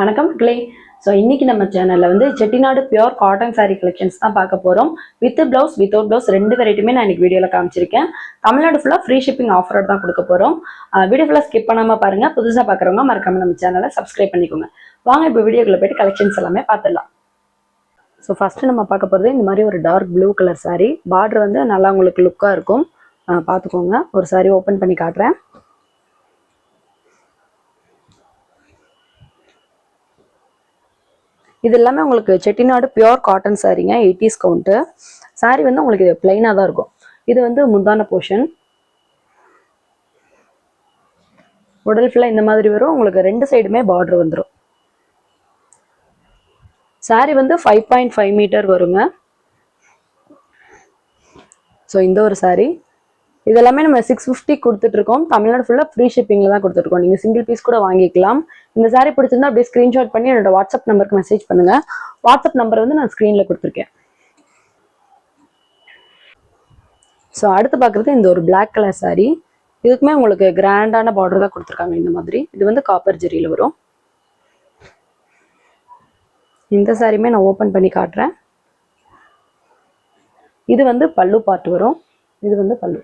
வணக்கம் மக்களே. ஸோ இன்னைக்கு நம்ம சேனல்ல வந்து Chettinad pure cotton sari collections தான் பார்க்க போறோம். வித் பிளவுஸ் வித்தவுட் பிளவுஸ் ரெண்டு வெரைட்டியுமே நான் இன்னைக்கு வீடியோல காமிச்சிருக்கேன். தமிழ்நாடு ஃபுல்லா ஃப்ரீ ஷிப்பிங் ஆஃபரோட தான் கொடுக்க போறோம். வீடியோ ஃபுல்லா ஸ்கிப் பண்ணாம பாருங்க. புதுசா பார்க்குறவங்க மறக்காம நம்ம சேனலை சப்ஸ்கிரைப் பண்ணிக்கோங்க. வாங்க இப்போ வீடியோக்குள்ள போயிட்டு கலெக்ஷன்ஸ் எல்லாமே பார்த்துடலாம். ஸோ ஃபர்ஸ்ட் நம்ம பார்க்க போகிறது இந்த மாதிரி ஒரு dark blue colour sari. Border வந்து நல்லா உங்களுக்கு லுக்காக இருக்கும். பார்த்துக்கோங்க. ஒரு சாரீ ஓப்பன் பண்ணி காட்டுறேன். இது எல்லாமே உங்களுக்கு செட்டிநாடு பியூர் காட்டன் சாரீங்க. 80s கவுண்ட்டு சாரீ வந்து உங்களுக்கு இது பிளைனாக தான் இருக்கும். இது வந்து முந்தான போர்ஷன். உடல் ஃபுல்லாக இந்த மாதிரி வரும். உங்களுக்கு ரெண்டு சைடுமே பார்டர் வந்துடும். சாரீ வந்து 5.5 மீட்டர் வருங்க. ஸோ இந்த ஒரு சாரீ இதெல்லாமே நம்ம 650 கொடுத்துட்ருக்கோம். தமிழ்நாடு ஃபுல்லாக ஃப்ரீ ஷிப்பிங்கில் தான் கொடுத்துருக்கோம். நீங்கள் சிங்கிள் பீஸ் கூட வாங்கிக்கலாம். இந்த சாரீ பிடிச்சிருந்தா அப்படியே ஸ்க்ரீன்ஷாட் பண்ணி என்னோட வாட்ஸ்அப் நம்பருக்கு மெசேஜ் பண்ணுங்கள். வாட்ஸ்அப் நம்பர் வந்து நான் ஸ்க்ரீனில் கொடுத்துருக்கேன். ஸோ அடுத்து பார்க்குறது இந்த ஒரு பிளாக் கலர் சாரீ. இதுக்குமே உங்களுக்கு கிராண்டான பார்டர் தான் கொடுத்துருக்காங்க. இந்த மாதிரி இது வந்து காப்பர் ஜெரியில் வரும். இந்த சாரியுமே நான் ஓப்பன் பண்ணி காட்டுறேன். இது வந்து பல்லு பார்ட் வரும். இது வந்து பல்லு.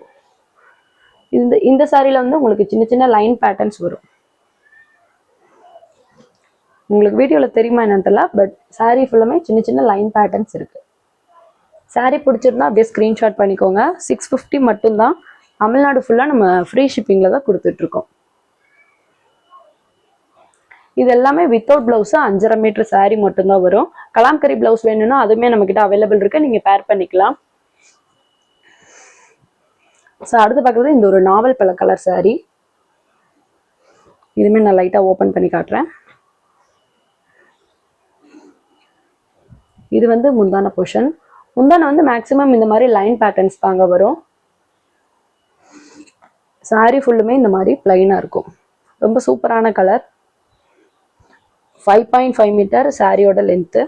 இந்த சாரியில வந்து உங்களுக்கு சின்ன சின்ன லைன் பேட்டர்ன்ஸ் வரும். உங்களுக்கு வீடியோல தெரியுமா என்னன்னு தெரியல, பட் சாரி ஃபுல்லாமே சின்ன சின்ன லைன் பேட்டர்ன்ஸ் இருக்கு. சாரி பிடிச்சிருந்தா அப்படியே ஸ்கிரீன்ஷாட் பண்ணிக்கோங்க. 650 மட்டும்தான். தமிழ்நாடு ஃபுல்லா நம்ம ஃப்ரீ ஷிப்பிங்ல தான் கொடுத்துட்டு இருக்கோம். இது எல்லாமே வித்தவுட் பிளவுஸ் 5.5 மீட்டர் சாரி மட்டும்தான் வரும். கலாம்கரி பிளவுஸ் வேணும்னா அதுவுமே நம்ம கிட்ட அவைலபிள் இருக்கு. நீங்க பேர் பண்ணிக்கலாம். ஸோ அடுத்து பார்க்குறது இந்த ஒரு நாவல் பழ கலர் சாரீ. இதுவுமே நான் லைட்டாக ஓப்பன் பண்ணி காட்டுறேன். இது வந்து முந்தான போர்ஷன். முந்தான வந்து மேக்ஸிமம் இந்த மாதிரி லைன் பேட்டர்ன்ஸ் தாங்க வரும். சாரீ ஃபுல்லுமே இந்த மாதிரி பிளைனாக இருக்கும். ரொம்ப சூப்பரான கலர். 5.5 மீட்டர் சாரியோட லென்த்து.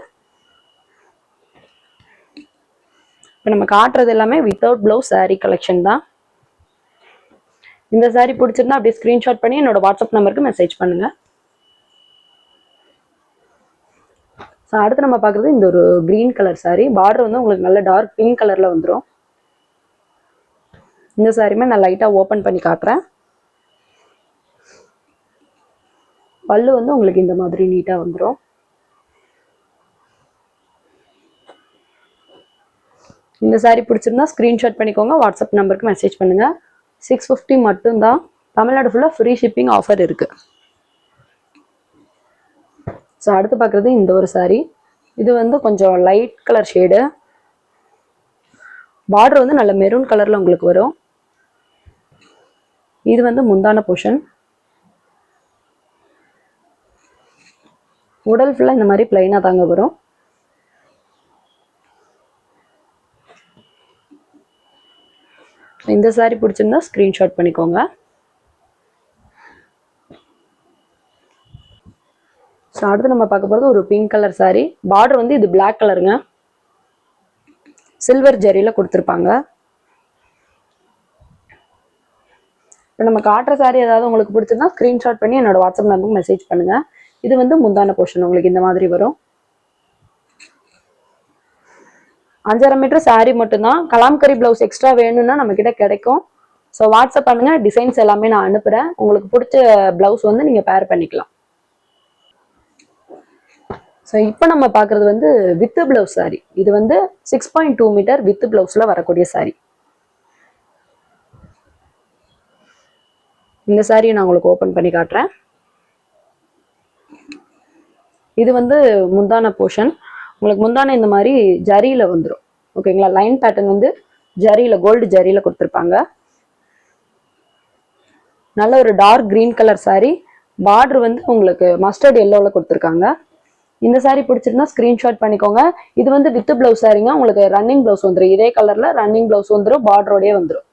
இப்போ நம்ம காட்டுறது எல்லாமே வித்தவுட் பிளவுஸ் சாரீ கலெக்ஷன் தான். இந்த சாரீ பிடிச்சிருந்தா அப்படியே ஸ்கிரீன்ஷாட் பண்ணி என்னோட வாட்ஸ்அப் நம்பருக்கு மெசேஜ் பண்ணுங்க. ஸோ அடுத்து நம்ம பார்க்குறது இந்த ஒரு கிரீன் கலர் சாரீ. பார்டர் வந்து உங்களுக்கு நல்ல டார்க் பிங்க் கலர்ல வந்துடும். இந்த சாரியுமே நான் லைட்டாக ஓப்பன் பண்ணி காட்டுறேன். பல்லு வந்து உங்களுக்கு இந்த மாதிரி நீட்டாக வந்துடும். இந்த சாரீ பிடிச்சிருந்தா ஸ்கிரீன்ஷாட் பண்ணிக்கோங்க. வாட்ஸ்அப் நம்பருக்கு மெசேஜ் பண்ணுங்க. 650 மட்டும்தான். தமிழ்நாடு ஃபுல்லாக ஃப்ரீ ஷிப்பிங் ஆஃபர் இருக்கு. ஸோ அடுத்து பார்க்குறது இந்த ஒரு சாரீ. இது வந்து கொஞ்சம் லைட் கலர் ஷேடு. பார்டர் வந்து நல்ல மெரூன் கலர்ல உங்களுக்கு வரும். இது வந்து முந்தான போர்ஷன். உடல் ஃபுல்லாக இந்த மாதிரி பிளைனாக தாங்க வரும். இந்த சாரீ பிடிச்சிருந்தா ஸ்கிரீன்ஷாட் பண்ணிக்கோங்க. ஸோ அடுத்து நம்ம பார்க்க போகிறது ஒரு பிங்க் கலர் சாரீ. பார்டர் வந்து இது பிளாக் கலருங்க. சில்வர் ஜெரியில் கொடுத்துருப்பாங்க. இப்போ நம்ம காட்டுற சாரீ ஏதாவது உங்களுக்கு பிடிச்சிருந்தா ஸ்கிரீன்ஷாட் பண்ணி என்னோட வாட்ஸ்அப் நம்பருக்கு மெசேஜ் பண்ணுங்க. இது வந்து முந்தான போர்ஷன் உங்களுக்கு இந்த மாதிரி வரும். 5.5 மீட்டர் சாரீ மட்டும்தான். கலாம்கரி பிளவுஸ் எக்ஸ்ட்ரா வேணும்னா நம்ம கிட்ட கிடைக்கும். ஸோ வாட்ஸ்அப் பண்ணுங்க. டிசைன்ஸ் எல்லாமே நான் அனுப்புறேன். உங்களுக்கு பிடிச்ச பிளவுஸ் வந்து நீங்க பேர் பண்ணிக்கலாம். ஸோ இப்போ நம்ம பார்க்குறது வந்து வித் பிளவுஸ் சாரீ. இது வந்து 6.2 மீட்டர் வித் பிளவுஸ்ல வரக்கூடிய சாரீ. இந்த சாரியை நான் உங்களுக்கு ஓப்பன் பண்ணி காட்டுறேன். இது வந்து முந்தான போர்ஷன். உங்களுக்கு முந்தான இந்த மாதிரி ஜரியில வந்துடும். ஓகேங்களா. லைன் பேட்டர்ன் வந்து ஜரியில கோல்டு ஜரியில கொடுத்துருப்பாங்க. நல்ல ஒரு dark green colour sari. Border வந்து உங்களுக்கு மஸ்டர்ட் எல்லோல கொடுத்துருக்காங்க. இந்த சாரீ பிடிச்சிருந்தா ஸ்கிரீன்ஷாட் பண்ணிக்கோங்க. இது வந்து வித் பிளவுஸ் சாரீங்க. உங்களுக்கு ரன்னிங் பிளவுஸ் வந்துடும். இதே கலர்ல ரன்னிங் பிளவுஸ் வந்துடும். பார்டரோடய வந்துடும்.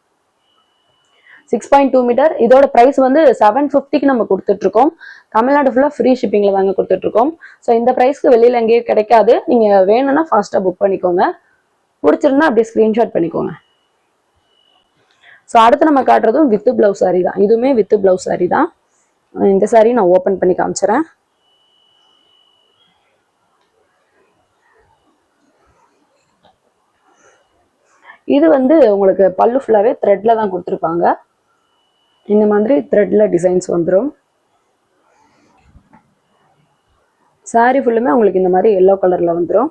6.2 மீட்டர். இதோட பிரைஸ் வந்து 750க்கு நம்ம கொடுத்துட்டு இருக்கோம். தமிழ்நாடு ஃபுல்லா ஃப்ரீ ஷிப்பிங்ல தாங்க கொடுத்துட்டு இருக்கோம். ஸோ இந்த பிரைஸ்க்கு வெளியில எங்கேயும் கிடைக்காது. நீங்க வேணும்னா ஃபாஸ்டா புக் பண்ணிக்கோங்க. பிடிச்சிருந்தா அப்படியே ஸ்கிரீன்ஷாட் பண்ணிக்கோங்க. ஸோ அடுத்து நம்ம காட்டுறதும் வித் பிளவுஸ் சாரீ தான். இதுவுமே வித் பிளவுஸ் சாரீ தான். இந்த சாரீ நான் ஓப்பன் பண்ணி காமிச்சிடறேன். இது வந்து உங்களுக்கு பல்லு ஃபுல்லாவே த்ரெட்ல தான் கொடுத்துருப்பாங்க. இந்த மாதிரி த்ரெட்ல டிசைன்ஸ் வந்துடும். சாரி ஃபுல்லுமே உங்களுக்கு இந்த மாதிரி எல்லோ கலர்ல வந்துடும்.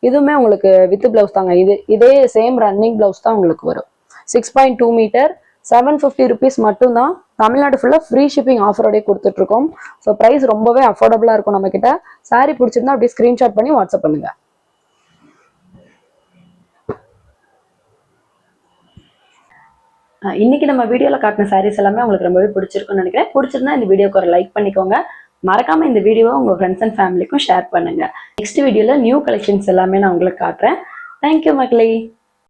இதுவுமே உங்களுக்கு வித் பிளவுஸ் தாங்க. இதே சேம் ரன்னிங் பிளவுஸ் தான் உங்களுக்கு வரும். 6.2 மீட்டர், 750 rupees மட்டும்தான். தமிழ்நாடு ஃபுல்லாக ஃப்ரீ ஷிப்பிங் ஆஃபரோடய கொடுத்துட்டு இருக்கோம். ஸோ ப்ரைஸ் ரொம்பவே அஃபோர்டபுளாக இருக்கும் நம்ம கிட்ட. சாரி பிடிச்சிருந்தா அப்படியே ஸ்க்ரீன்ஷாட் பண்ணி வாட்ஸ்அப் பண்ணுங்க. இன்னைக்கு நம்ம வீடியோவில் காட்டின சாரீஸ் எல்லாமே உங்களுக்கு ரொம்பவே பிடிச்சிருக்கும்னு நினைக்கிறேன். பிடிச்சிருந்தா இந்த வீடியோக்கு ஒரு லைக் பண்ணிக்கோங்க. மறக்காம இந்த வீடியோவை உங்க ஃப்ரெண்ட்ஸ் அண்ட் ஃபேமிலிக்கும் ஷேர் பண்ணுங்க. நெக்ஸ்ட் வீடியோல நியூ கலெக்ஷன்ஸ் எல்லாமே நான் உங்களுக்கு காட்டுறேன். தேங்க்யூ மக்களே.